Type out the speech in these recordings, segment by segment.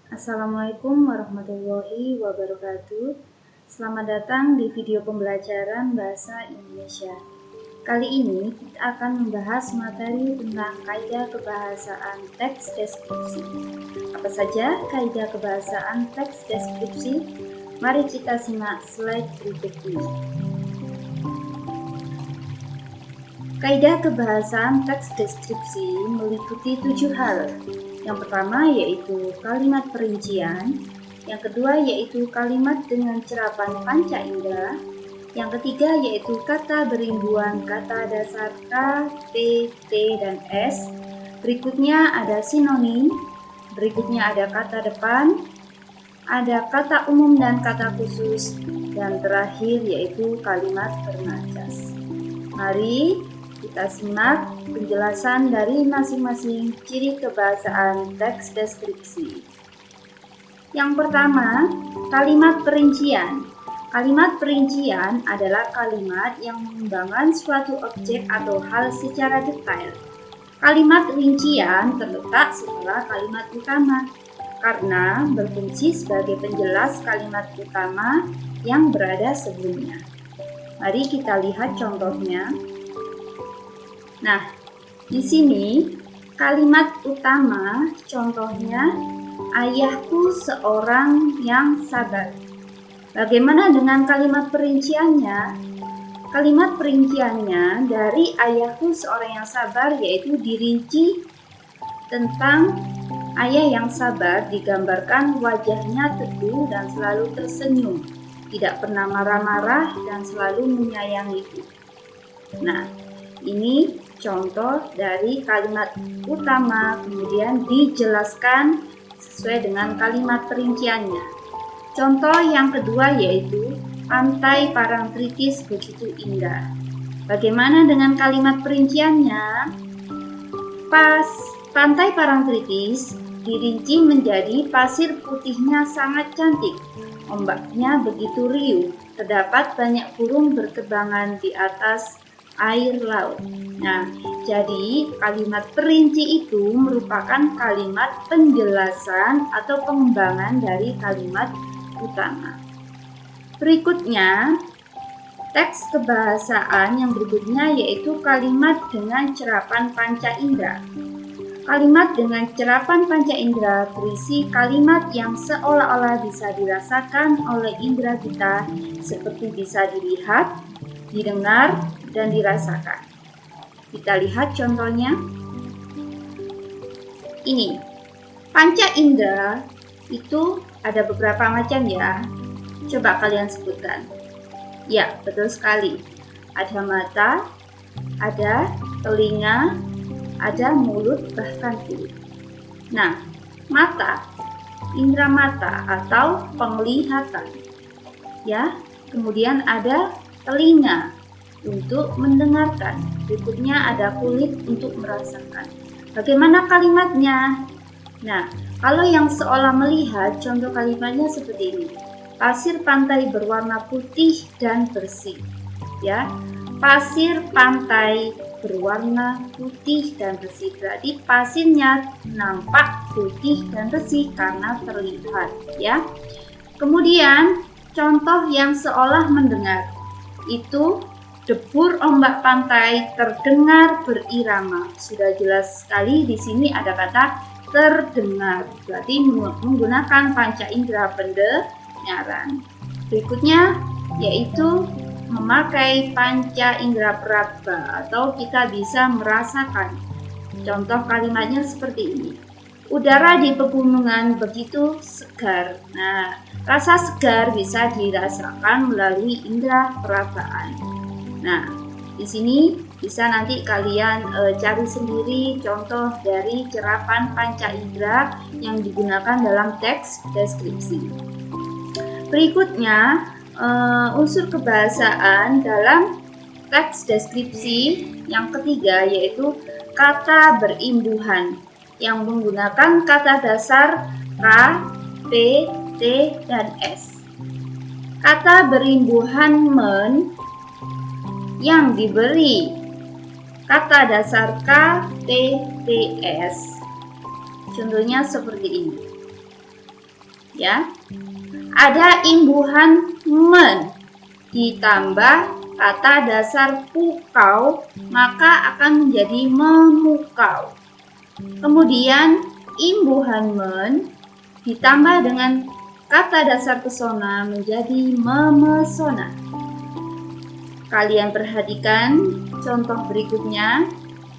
Assalamualaikum warahmatullahi wabarakatuh. Selamat datang di video pembelajaran Bahasa Indonesia. Kali ini kita akan membahas materi tentang kaidah kebahasaan teks deskripsi. Apa saja kaidah kebahasaan teks deskripsi? Mari kita simak slide berikut ini. Kaidah kebahasaan teks deskripsi meliputi 7 hal. Yang pertama yaitu kalimat perincian, yang kedua yaitu kalimat dengan cerapan panca indera, yang ketiga yaitu kata berimbuhan kata dasar K, P, T, dan S. Berikutnya ada sinonim, berikutnya ada kata depan, ada kata umum dan kata khusus, dan terakhir yaitu kalimat bermajas. Mari kita simak penjelasan dari masing-masing ciri kebahasaan teks deskripsi. Yang pertama, kalimat perincian. Kalimat perincian adalah kalimat yang mengembangkan suatu objek atau hal secara detail. Kalimat rincian terletak setelah kalimat utama karena berfungsi sebagai penjelas kalimat utama yang berada sebelumnya. Mari kita lihat contohnya. Nah, di sini kalimat utama contohnya ayahku seorang yang sabar. Bagaimana dengan kalimat perinciannya? Kalimat perinciannya dari ayahku seorang yang sabar yaitu dirinci tentang ayah yang sabar, digambarkan wajahnya teduh dan selalu tersenyum, tidak pernah marah-marah dan selalu menyayangiku. Nah, ini contoh dari kalimat utama, kemudian dijelaskan sesuai dengan kalimat perinciannya. Contoh yang kedua yaitu pantai Parangtritis begitu indah. Bagaimana dengan kalimat perinciannya? Pantai Parangtritis dirinci menjadi pasir putihnya sangat cantik, ombaknya begitu riuh, terdapat banyak burung berterbangan di atas air laut. Nah, jadi kalimat perinci itu merupakan kalimat penjelasan atau pengembangan dari kalimat utama. Berikutnya, teks kebahasaan yang berikutnya yaitu kalimat dengan cerapan panca indera. Kalimat dengan cerapan panca indera berisi kalimat yang seolah-olah bisa dirasakan oleh indera kita, seperti bisa dilihat, didengar, dan dirasakan. Kita lihat contohnya. Ini, panca indera itu ada beberapa macam ya. Coba kalian sebutkan. Ya, betul sekali. Ada mata, ada telinga, ada mulut, bahkan kulit. Nah, mata, indera mata atau penglihatan. Ya, kemudian ada telinga untuk mendengarkan. Berikutnya ada kulit untuk merasakan. Bagaimana kalimatnya? Nah, kalau yang seolah melihat, contoh kalimatnya seperti ini. Pasir pantai berwarna putih dan bersih. Ya, pasir pantai berwarna putih dan bersih. Berarti pasirnya nampak putih dan bersih karena terlihat. Ya. Kemudian contoh yang seolah mendengar. Itu debur ombak pantai terdengar berirama. Sudah jelas sekali di sini ada kata terdengar. Berarti menggunakan panca indera pendengaran. Berikutnya yaitu memakai panca indera peraba atau kita bisa merasakan. Contoh kalimatnya seperti ini. Udara di pegunungan begitu segar. Nah, rasa segar bisa dirasakan melalui indera perabaan. Nah, di sini bisa nanti kalian cari sendiri contoh dari cerapan panca indera yang digunakan dalam teks deskripsi. Berikutnya, unsur kebahasaan dalam teks deskripsi yang ketiga yaitu kata berimbuhan yang menggunakan kata dasar K, P, T, dan S. Kata berimbuhan men yang diberi kata dasar K, T, T, S. Contohnya seperti ini. ya. Ada imbuhan men ditambah kata dasar pukau, maka akan menjadi memukau. Kemudian imbuhan men ditambah dengan kata dasar pesona menjadi memesona. Kalian perhatikan contoh berikutnya.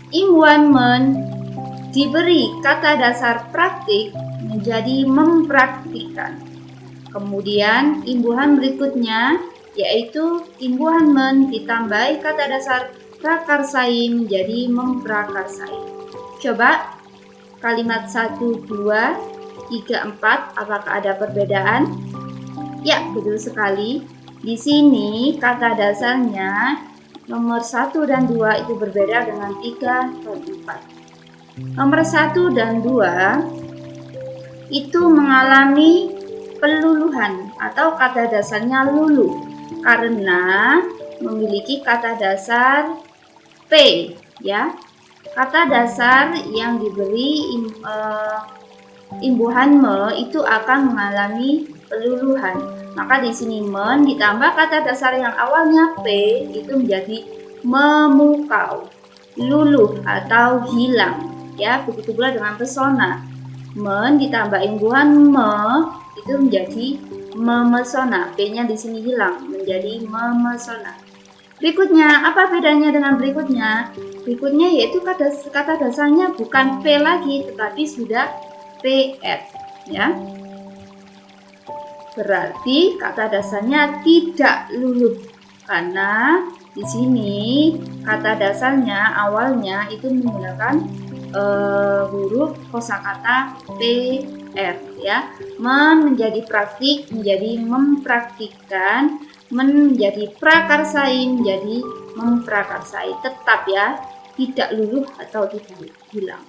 Imbuhan men diberi kata dasar praktik menjadi mempraktikkan. Kemudian imbuhan berikutnya yaitu imbuhan men ditambahi kata dasar prakarsai menjadi memprakarsai. Coba kalimat 1, 2, 3, 4, apakah ada perbedaan? Ya, betul sekali. Di sini kata dasarnya nomor 1 dan 2 itu berbeda dengan 3 dan 4. Nomor 1 dan 2 itu mengalami peluluhan atau kata dasarnya lulu karena memiliki kata dasar P, ya. Kata dasar yang diberi imbuhan me itu akan mengalami peluluhan. Maka di sini men ditambah kata dasar yang awalnya P itu menjadi memukau, luluh atau hilang, ya. Begitu pula dengan pesona. Men ditambah imbuhan me itu menjadi memesona. P-nya di sini hilang menjadi memesona. Berikutnya, apa bedanya dengan berikutnya? Berikutnya yaitu kata dasarnya bukan P lagi tetapi sudah PR, ya. Berarti kata dasarnya tidak luluh karena di sini kata dasarnya awalnya itu menggunakan huruf kosakata PR, ya. Menjadi praktik menjadi mempraktikkan, menjadi prakarsai menjadi memprakarsai, tetap ya, tidak luluh atau tidak hilang.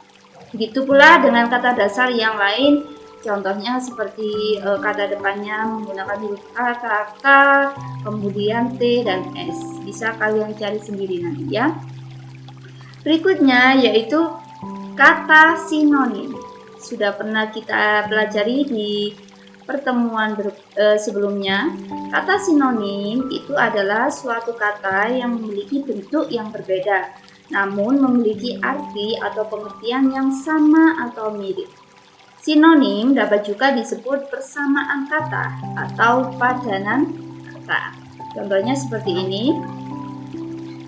Begitu pula dengan kata dasar yang lain. Contohnya seperti kata depannya menggunakan huruf A, K, kemudian T dan S. Bisa kalian cari sendiri nanti, ya. Berikutnya yaitu kata sinonim. Sudah pernah kita pelajari di pertemuan sebelumnya. Kata sinonim itu adalah suatu kata yang memiliki bentuk yang berbeda, namun memiliki arti atau pengertian yang sama atau mirip. Sinonim dapat juga disebut persamaan kata atau padanan kata. Contohnya seperti ini.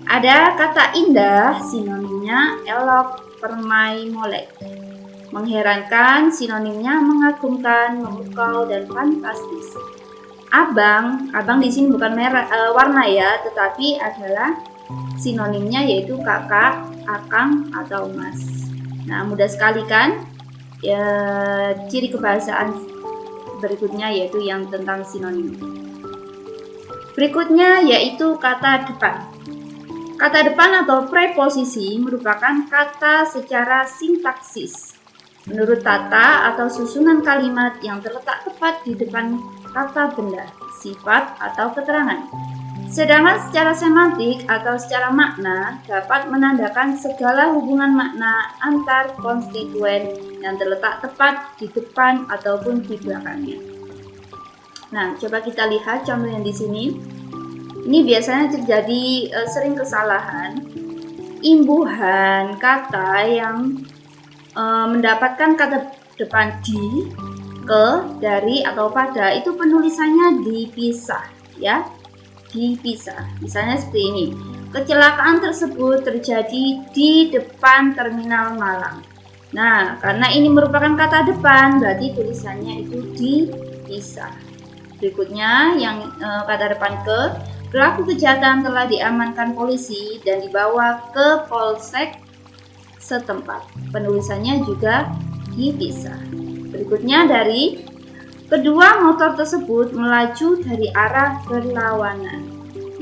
Ada kata indah, sinonimnya elok, permai, molek. Mengherankan, sinonimnya mengagumkan, memukau, dan fantastis. Abang di sini bukan warna ya, tetapi adalah sinonimnya yaitu kakak, akang, atau mas. Nah, mudah sekali kan? Ya, ciri kebahasaan berikutnya yaitu yang tentang sinonim. Berikutnya yaitu kata depan. Kata depan atau preposisi merupakan kata secara sintaksis menurut tata atau susunan kalimat yang terletak tepat di depan kata benda, sifat, atau keterangan. Sedangkan secara semantik atau secara makna dapat menandakan segala hubungan makna antar konstituen yang terletak tepat di depan ataupun di belakangnya. Nah, coba kita lihat contoh yang di sini. Ini biasanya terjadi sering kesalahan. Imbuhan kata yang mendapatkan kata depan di, ke, dari, atau pada itu penulisannya dipisah, ya. Dipisah. Misalnya seperti ini. Kecelakaan tersebut terjadi di depan terminal Malang. Nah, karena ini merupakan kata depan, berarti tulisannya itu dipisah. Berikutnya yang kata depan ke, pelaku kejahatan telah diamankan polisi dan dibawa ke polsek setempat. Penulisannya juga dipisah. Berikutnya dari kedua motor tersebut melaju dari arah berlawanan.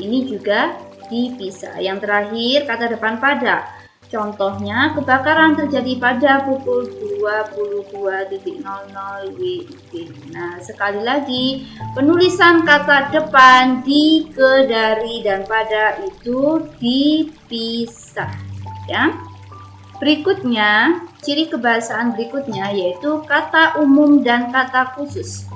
Ini juga dipisah. Yang terakhir kata depan pada. Contohnya kebakaran terjadi pada pukul 22.00 WIB. Nah, sekali lagi penulisan kata depan di, ke, dari, dan pada itu dipisah, ya. Berikutnya, ciri kebahasaan berikutnya yaitu kata umum dan kata khusus.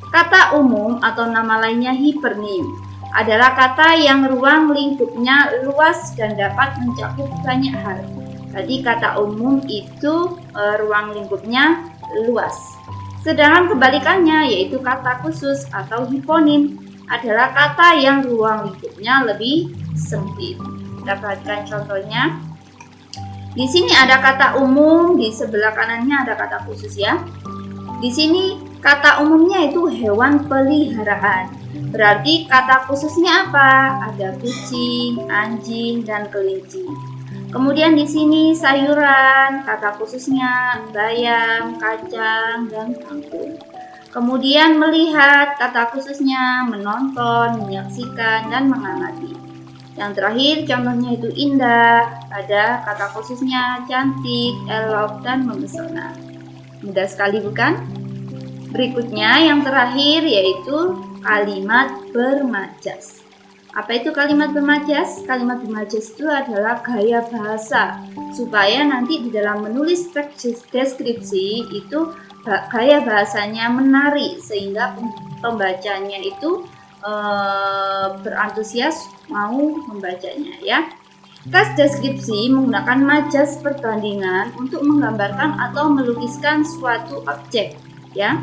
Kata umum atau nama lainnya hipernim adalah kata yang ruang lingkupnya luas dan dapat mencakup banyak hal. Tadi kata umum itu ruang lingkupnya luas. Sedangkan kebalikannya yaitu kata khusus atau hiponim adalah kata yang ruang lingkupnya lebih sempit. Kita perhatikan contohnya. Di sini ada kata umum, di sebelah kanannya ada kata khusus ya. Di sini kata umumnya itu hewan peliharaan. Berarti kata khususnya apa? Ada kucing, anjing, dan kelinci. Kemudian di sini sayuran, kata khususnya bayam, kacang, dan kangkung. Kemudian melihat, kata khususnya menonton, menyaksikan, dan mengamati. Yang terakhir contohnya itu indah, ada kata khususnya cantik, elok, dan memesona. Mudah sekali bukan? Berikutnya yang terakhir yaitu kalimat bermajas. Apa itu kalimat bermajas? Kalimat bermajas itu adalah gaya bahasa supaya nanti di dalam menulis teks deskripsi itu gaya bahasanya menarik sehingga pembacanya itu berantusias mau membacanya ya. Teks deskripsi menggunakan majas perbandingan untuk menggambarkan atau melukiskan suatu objek ya.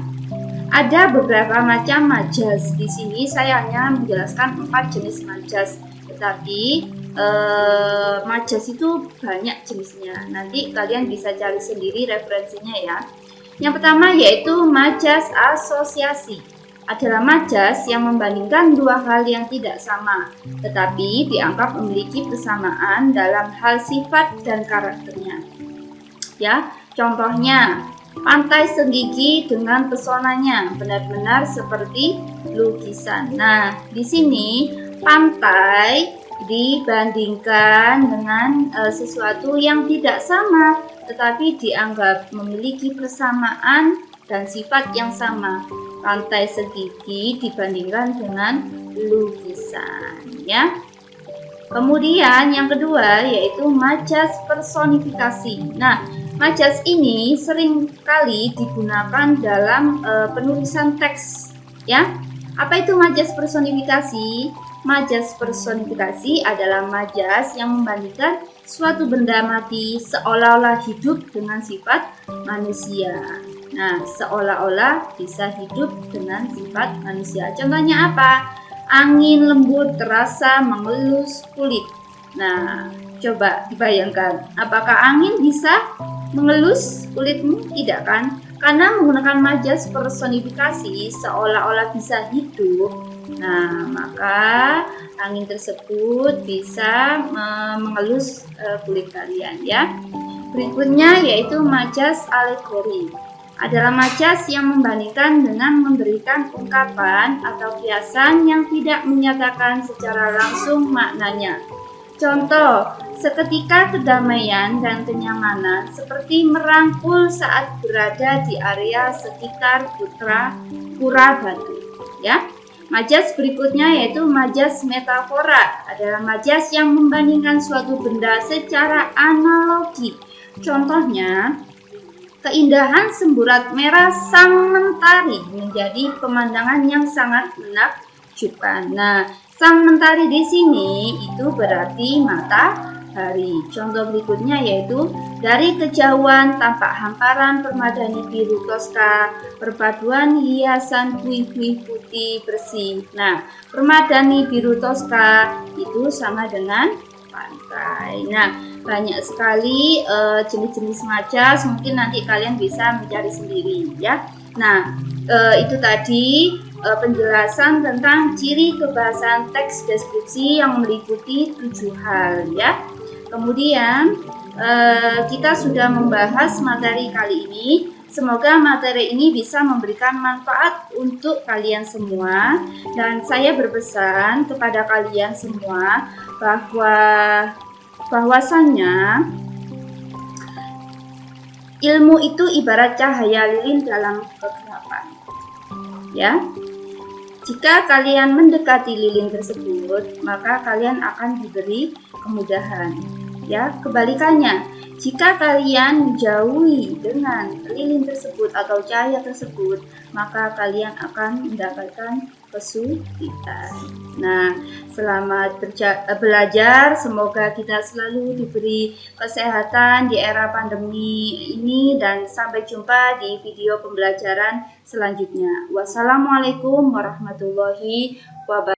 Ada beberapa macam majas. Di sini saya hanya menjelaskan 4 jenis majas. Tetapi majas itu banyak jenisnya. Nanti kalian bisa cari sendiri referensinya ya. Yang pertama yaitu majas asosiasi. Adalah majas yang membandingkan dua hal yang tidak sama, tetapi dianggap memiliki persamaan dalam hal sifat dan karakternya. Ya, contohnya pantai Senggigi dengan pesonanya benar-benar seperti lukisan. Nah, di sini pantai dibandingkan dengan sesuatu yang tidak sama, tetapi dianggap memiliki persamaan dan sifat yang sama. Pantai Senggigi dibandingkan dengan lukisan, ya. Kemudian yang kedua yaitu majas personifikasi. Nah, majas ini sering kali digunakan dalam penulisan teks, ya. Apa itu majas personifikasi? Majas personifikasi adalah majas yang membandingkan suatu benda mati seolah-olah hidup dengan sifat manusia. Nah, seolah-olah bisa hidup dengan sifat manusia. Contohnya apa? Angin lembut terasa mengelus kulit. Nah, coba dibayangkan, apakah angin bisa mengelus kulitmu? Tidak kan? Karena menggunakan majas personifikasi seolah-olah bisa hidup. Nah, maka angin tersebut bisa mengelus kulit kalian ya. Berikutnya yaitu majas alegori. Adalah majas yang membandingkan dengan memberikan ungkapan atau kiasan yang tidak menyatakan secara langsung maknanya. Contoh, seketika kedamaian dan kenyamanan seperti merangkul saat berada di area sekitar Pura Batu. Ya. Majas berikutnya yaitu majas metafora. Adalah majas yang membandingkan suatu benda secara analogi. Contohnya, keindahan semburat merah sang mentari menjadi pemandangan yang sangat menakjubkan. Nah, sang mentari di sini itu berarti matahari. Contoh berikutnya yaitu dari kejauhan tampak hamparan permadani biru toska, perpaduan hiasan buih-buih putih bersih. Nah, permadani biru toska itu sama dengan pantai. Nah, banyak sekali jenis-jenis majas, mungkin nanti kalian bisa mencari sendiri ya. Nah, itu tadi penjelasan tentang ciri kebahasaan teks deskripsi yang meliputi 7 hal ya. Kemudian kita sudah membahas materi kali ini. Semoga materi ini bisa memberikan manfaat untuk kalian semua, dan saya berpesan kepada kalian semua bahwasannya ilmu itu ibarat cahaya lilin dalam kegelapan. Ya. Jika kalian mendekati lilin tersebut, maka kalian akan diberi kemudahan. Ya, kebalikannya, Jika kalian menjauhi dengan lilin tersebut atau cahaya tersebut, maka kalian akan mendapatkan kesulitan. Nah, selamat belajar. Semoga kita selalu diberi kesehatan di era pandemi ini, dan sampai jumpa di video pembelajaran selanjutnya. Wassalamualaikum warahmatullahi wabarakatuh.